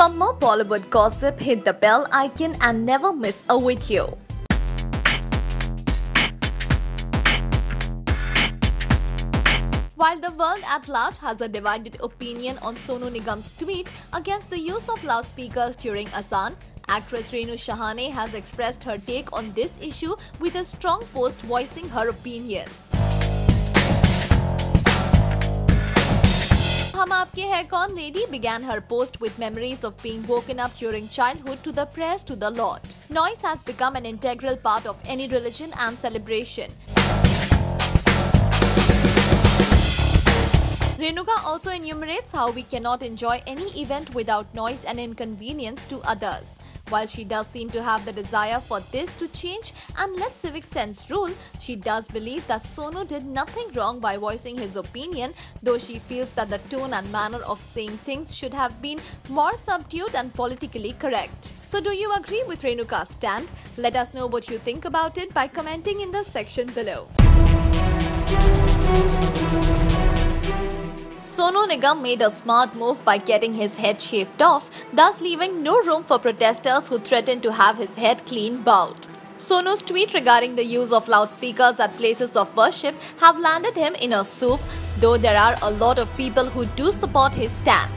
For more Bollywood gossip, hit the bell icon and never miss a video. While the world at large has a divided opinion on Sonu Nigam's tweet against the use of loudspeakers during Azan, actress Renu Shahane has expressed her take on this issue with a strong post voicing her opinions. Hum Aapke Hai Kaun lady began her post with memories of being woken up during childhood to the prayers to the Lord. Noise has become an integral part of any religion and celebration. Renuka also enumerates how we cannot enjoy any event without noise and inconvenience to others. While she does seem to have the desire for this to change and let civic sense rule, she does believe that Sonu did nothing wrong by voicing his opinion, though she feels that the tone and manner of saying things should have been more subdued and politically correct. So do you agree with Renuka's stand? Let us know what you think about it by commenting in the section below. Sonu Nigam made a smart move by getting his head shaved off, thus leaving no room for protesters who threatened to have his head clean bald. Sonu's tweet regarding the use of loudspeakers at places of worship have landed him in a soup, though there are a lot of people who do support his stand.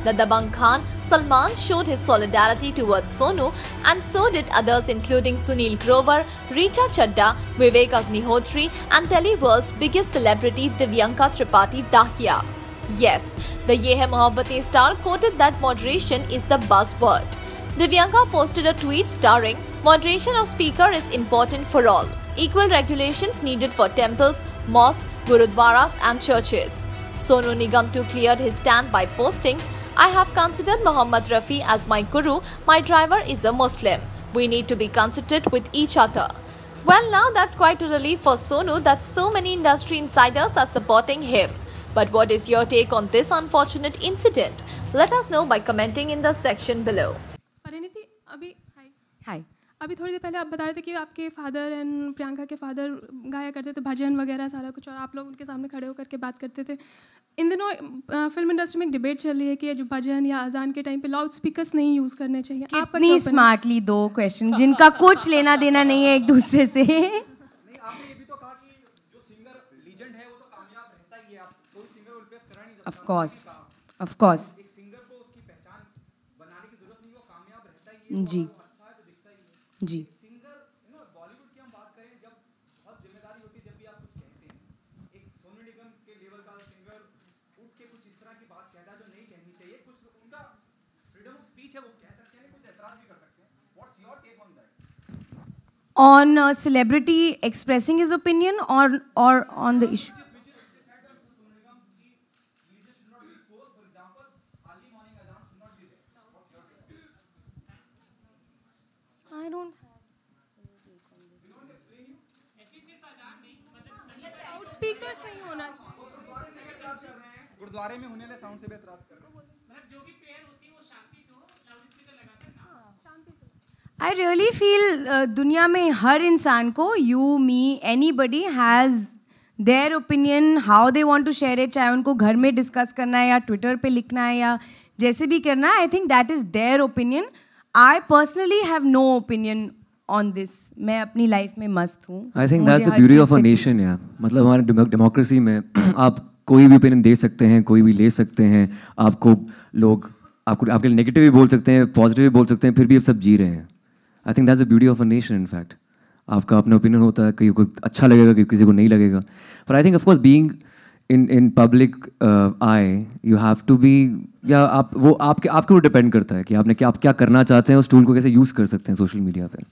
The Dabangg Khan, Salman showed his solidarity towards Sonu, and so did others including Sunil Grover, Richa Chadda, Vivek Agnihotri and Teleworld's biggest celebrity Divyanka Tripathi Dahiya. Yes, the Ye Hai Mohabbatein star quoted that moderation is the buzzword. Divyanka posted a tweet starring, "Moderation of speaker is important for all. Equal regulations needed for temples, mosques, gurudwaras and churches." Sonu Nigam too cleared his stand by posting, "I have considered Mohammad Rafi as my guru. My driver is a Muslim. We need to be considerate with each other." Well, now that's quite a relief for Sonu that so many industry insiders are supporting him. But what is your take on this unfortunate incident? Let us know by commenting in the section below. Parineeti, अभी हाय अभी थोड़ी देर पहले आप बता रहे थे कि आपके फादर एंड प्रियंका के फादर गाया करते थे भजन वगैरह सारा कुछ, और आप लोग उनके सामने खड़े होकर के बात करते थे. इन दिनों फिल्म इंडस्ट्री में एक डिबेट चल रही है कि जो भजन या अजान के टाइम पे लाउड स्पीकर्स नहीं यूज़ करने चाहिए. कितनी स्मार्टली दो क्वेश्चन जिनका कुछ लेना देना नहीं है एक दूसरे से. Of course. जी जी. बॉलीवुड की हम बात करें, जब बहुत जिम्मेदारी होती है, जब भी आप कुछ कहते हैं, एक सोनू निगम के लेवल का सिंगर उठ के कुछ इस तरह की बात कहता है जो नहीं कहनी चाहिए. कुछ उनका फ्रीडम ऑफ स्पीच है, वो कह सकते हैं, कुछ एतराज भी कर सकते हैं. What's your take on that? On a celebrity expressing his opinion or on the issue? I don't. Loud speakers नहीं होना चाहिए. गुरुद्वारे में होने वाले साउंड से भी एतराज कर रहे हैं. मतलब जो भी प्रेयर होती है वो शांति से हो, लाउड स्पीकर लगाकर ना. शांति से. I really feel दुनिया में हर इंसान को, you, me, anybody has their opinion, how they want to share it, चाहे उनको घर में डिस्कस करना है या ट्विटर पे लिखना है या जैसे भी करना है. I think that is their opinion. I personally have no opinion on this. मैं अपनी लाइफ में मस्त हूँ. I think that's the beauty of a nation, yeah. मतलब हमारे डेमोक्रेसी में आप कोई भी ओपिनियन दे सकते हैं, कोई भी ले सकते हैं. आपको लोग आपके लिए नेगेटिव भी बोल सकते हैं, पॉजिटिव भी बोल सकते हैं, फिर भी आप सब जी रहे हैं. I think that's the beauty of a nation, in fact. आपका अपना ओपिनियन होता है, किसी को अच्छा लगेगा, किसी को नहीं लगेगा. But I think of course being in public eye, you have to be, या आप वो आपके ऊपर डिपेंड करता है कि आप क्या करना चाहते हैं, उस टूल को कैसे यूज़ कर सकते हैं सोशल मीडिया पे.